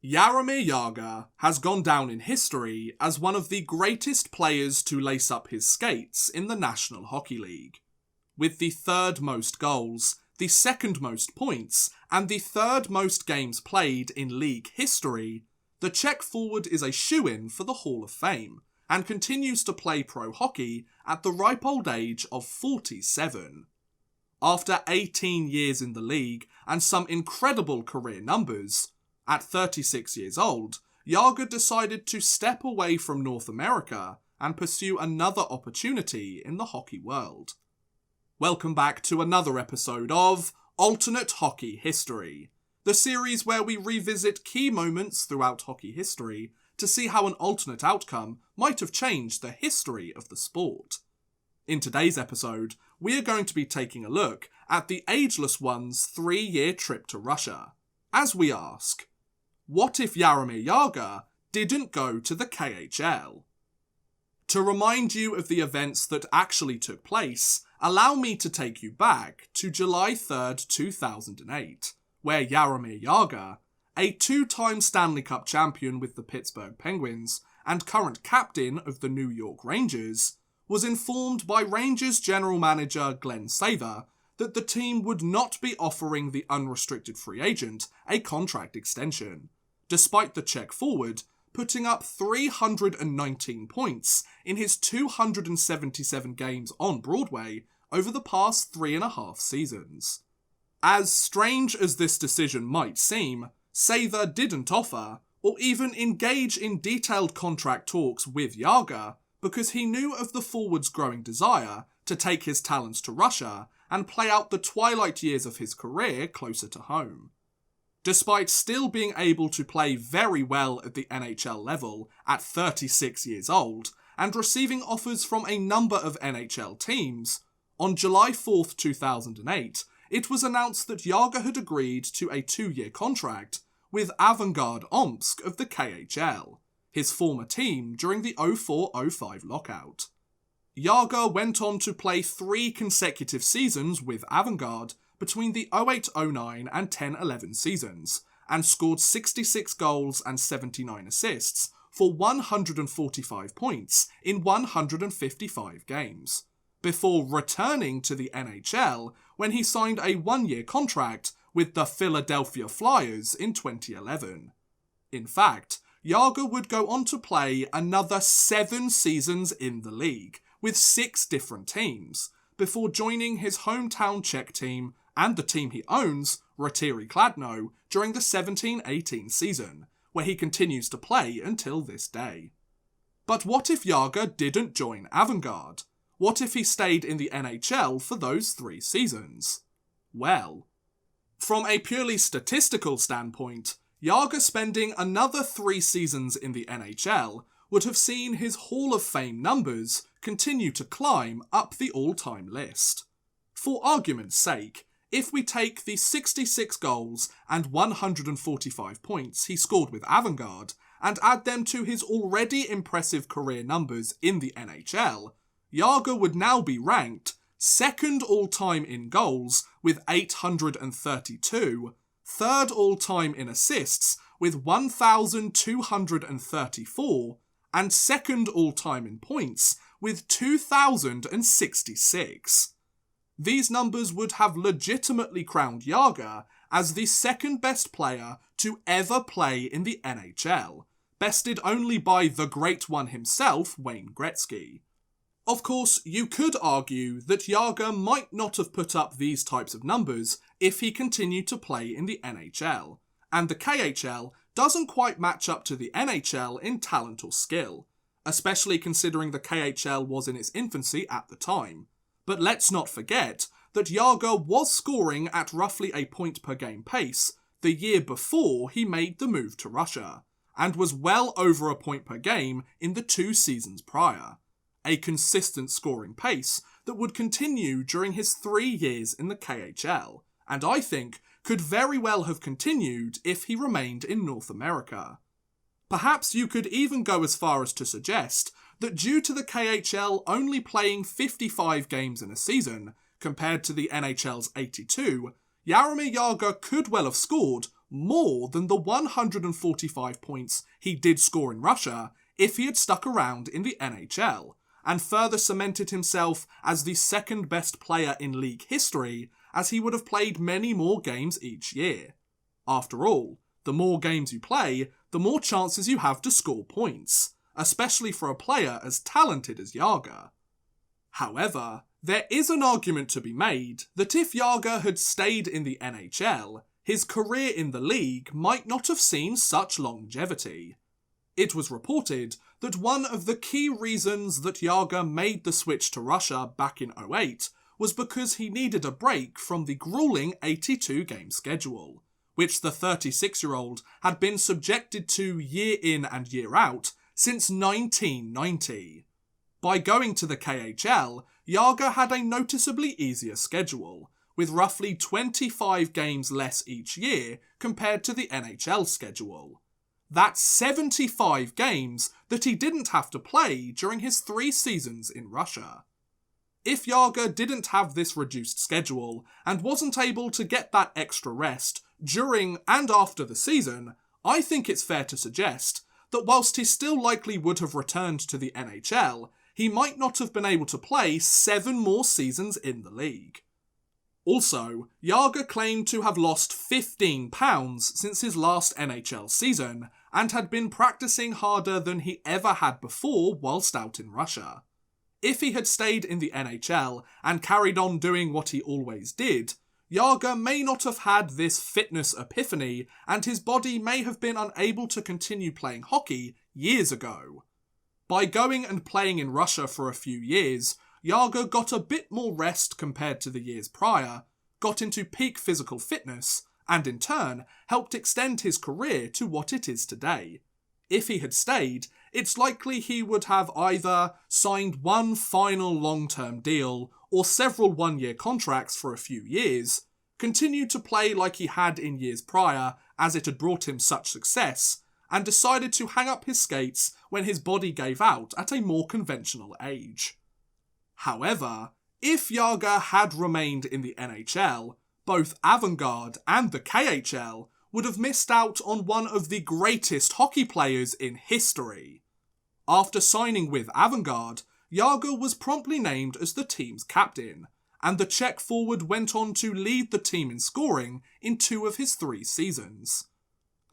Jaromir Jagr has gone down in history as one of the greatest players to lace up his skates in the National Hockey League. With the third most goals, the second most points, and the third most games played in league history, the Czech forward is a shoo-in for the Hall of Fame, and continues to play pro hockey at the ripe old age of 47. After 18 years in the league and some incredible career numbers, at 36 years old, Jagr decided to step away from North America and pursue another opportunity in the hockey world. Welcome back to another episode of Alternate Hockey History, the series where we revisit key moments throughout hockey history to see how an alternate outcome might have changed the history of the sport. In today's episode, we are going to be taking a look at the Ageless One's 3-year trip to Russia, as we ask, what if Jaromir Jagr didn't go to the KHL? To remind you of the events that actually took place, allow me to take you back to July 3rd, 2008, where Jaromir Jagr, a 2-time Stanley Cup champion with the Pittsburgh Penguins and current captain of the New York Rangers, was informed by Rangers general manager Glenn Sather that the team would not be offering the unrestricted free agent a contract extension, despite the Czech forward putting up 319 points in his 277 games on Broadway over the past 3.5 seasons. As strange as this decision might seem, Sather didn't offer, or even engage in detailed contract talks with Jagr, because he knew of the forward's growing desire to take his talents to Russia and play out the twilight years of his career closer to home. Despite still being able to play very well at the NHL level at 36 years old, and receiving offers from a number of NHL teams, on July 4th, 2008, it was announced that Jagr had agreed to a 2-year contract with Avangard Omsk of the KHL, his former team during the 04-05 lockout. Jagr went on to play 3 consecutive seasons with Avangard between the 08-09 and 10-11 seasons, and scored 66 goals and 79 assists for 145 points in 155 games, before returning to the NHL when he signed a 1-year contract with the Philadelphia Flyers in 2011. In fact, Jagr would go on to play another 7 seasons in the league, with 6 different teams, before joining his hometown Czech team and the team he owns, Ratiri Kladno, during the 17-18 season, where he continues to play until this day. But what if Jagr didn't join Avangard? What if he stayed in the NHL for those 3 seasons? Well, from a purely statistical standpoint, Jagr spending another 3 seasons in the NHL would have seen his Hall of Fame numbers continue to climb up the all-time list. For argument's sake, if we take the 66 goals and 145 points he scored with Avangard and add them to his already impressive career numbers in the NHL, Jagr would now be ranked 2nd all-time in goals with 832, 3rd all-time in assists with 1,234, and 2nd all-time in points with 2,066. These numbers would have legitimately crowned Jagr as the 2nd best player to ever play in the NHL, bested only by the great one himself, Wayne Gretzky. Of course, you could argue that Jagr might not have put up these types of numbers if he continued to play in the NHL, and the KHL doesn't quite match up to the NHL in talent or skill, especially considering the KHL was in its infancy at the time. But let's not forget that Jagr was scoring at roughly a point per game pace the year before he made the move to Russia, and was well over a point per game in the 2 seasons prior, a consistent scoring pace that would continue during his 3 years in the KHL, and I think could very well have continued if he remained in North America. Perhaps you could even go as far as to suggest that due to the KHL only playing 55 games in a season, compared to the NHL's 82, Jaromir Jagr could well have scored more than the 145 points he did score in Russia if he had stuck around in the NHL, and further cemented himself as the second best player in league history, as he would have played many more games each year. After all, the more games you play, the more chances you have to score points, especially for a player as talented as Jagr. However, there is an argument to be made that if Jagr had stayed in the NHL, his career in the league might not have seen such longevity. It was reported that one of the key reasons that Jagr made the switch to Russia back in 2008 was because he needed a break from the grueling 82-game schedule, which the 36-year-old had been subjected to year in and year out since 1990. By going to the KHL, Jagr had a noticeably easier schedule, with roughly 25 games less each year compared to the NHL schedule. That's 75 games that he didn't have to play during his 3 seasons in Russia. If Jagr didn't have this reduced schedule and wasn't able to get that extra rest during and after the season, I think it's fair to suggest that whilst he still likely would have returned to the NHL, he might not have been able to play 7 more seasons in the league. Also, Jagr claimed to have lost 15 pounds since his last NHL season, and had been practicing harder than he ever had before whilst out in Russia. If he had stayed in the NHL and carried on doing what he always did, Jagr may not have had this fitness epiphany, and his body may have been unable to continue playing hockey years ago. By going and playing in Russia for a few years, Jagr got a bit more rest compared to the years prior, got into peak physical fitness, and in turn helped extend his career to what it is today. If he had stayed, it's likely he would have either signed one final long-term deal or several one-year contracts for a few years, continued to play like he had in years prior as it had brought him such success, and decided to hang up his skates when his body gave out at a more conventional age. However, if Jagr had remained in the NHL, both Avangard and the KHL would have missed out on one of the greatest hockey players in history. After signing with Avangard, Jagr was promptly named as the team's captain, and the Czech forward went on to lead the team in scoring in 2 of his 3 seasons.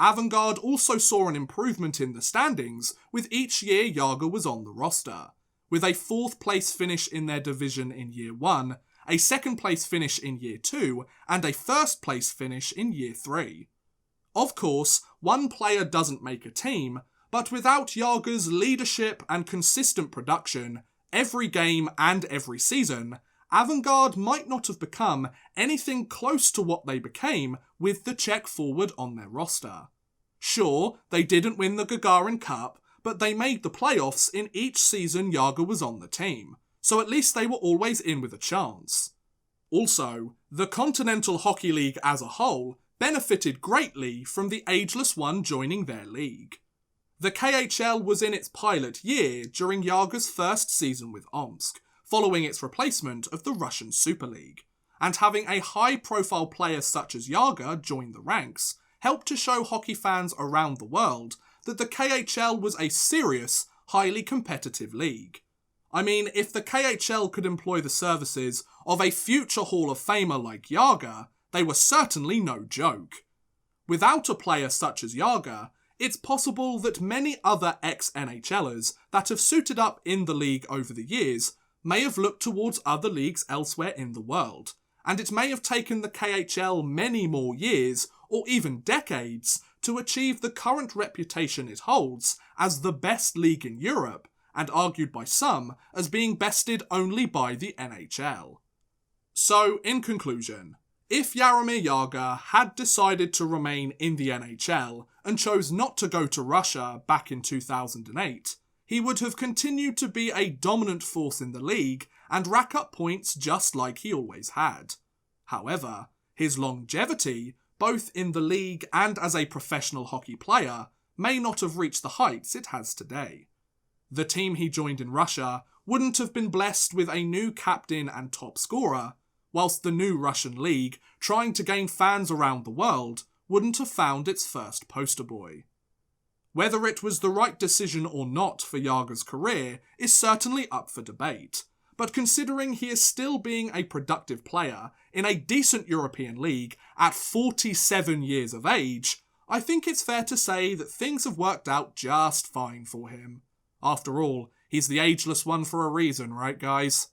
Avangard also saw an improvement in the standings with each year Jagr was on the roster, with a 4th place finish in their division in year 1, a 2nd place finish in year 2, and a 1st place finish in year 3. Of course, one player doesn't make a team, but without Jagr's leadership and consistent production, every game and every season, Avangard might not have become anything close to what they became with the Czech forward on their roster. Sure, they didn't win the Gagarin Cup, but they made the playoffs in each season Jagr was on the team, so at least they were always in with a chance. Also, the Continental Hockey League as a whole benefited greatly from the Ageless One joining their league. The KHL was in its pilot year during Jagr's first season with Omsk, following its replacement of the Russian Super League, and having a high-profile player such as Jagr join the ranks helped to show hockey fans around the world that the KHL was a serious, highly competitive league. I mean, if the KHL could employ the services of a future Hall of Famer like Jagr, they were certainly no joke. Without a player such as Jagr, it's possible that many other ex-NHLers that have suited up in the league over the years may have looked towards other leagues elsewhere in the world, and it may have taken the KHL many more years, or even decades, to achieve the current reputation it holds as the best league in Europe, and argued by some as being bested only by the NHL. So, in conclusion, if Jaromir Jagr had decided to remain in the NHL and chose not to go to Russia back in 2008, he would have continued to be a dominant force in the league and rack up points just like he always had. However, his longevity, both in the league and as a professional hockey player, may not have reached the heights it has today. The team he joined in Russia wouldn't have been blessed with a new captain and top scorer, whilst the new Russian league, trying to gain fans around the world, wouldn't have found its first poster boy. Whether it was the right decision or not for Jagr's career is certainly up for debate, but considering he is still being a productive player in a decent European league at 47 years of age, I think it's fair to say that things have worked out just fine for him. After all, he's the ageless one for a reason, right guys?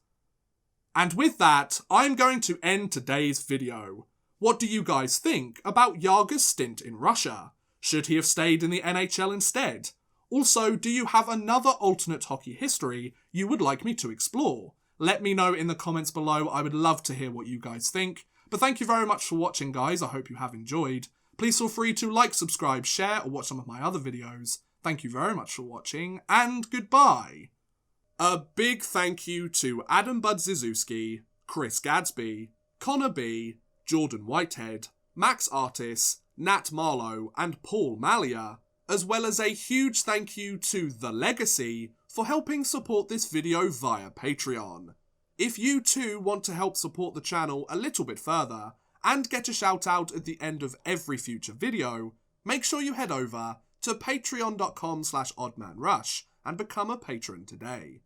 And with that, I'm going to end today's video. What do you guys think about Jagr's stint in Russia? Should he have stayed in the NHL instead? Also, do you have another alternate hockey history you would like me to explore? Let me know in the comments below, I would love to hear what you guys think. But thank you very much for watching guys, I hope you have enjoyed. Please feel free to like, subscribe, share, or watch some of my other videos. Thank you very much for watching, and goodbye! A big thank you to Adam Budziszewski, Chris Gadsby, Connor B, Jordan Whitehead, Max Artis, Nat Marlowe, and Paul Malia, as well as a huge thank you to The Legacy for helping support this video via Patreon. If you too want to help support the channel a little bit further, and get a shout out at the end of every future video, make sure you head over to patreon.com/oddmanrush and become a patron today.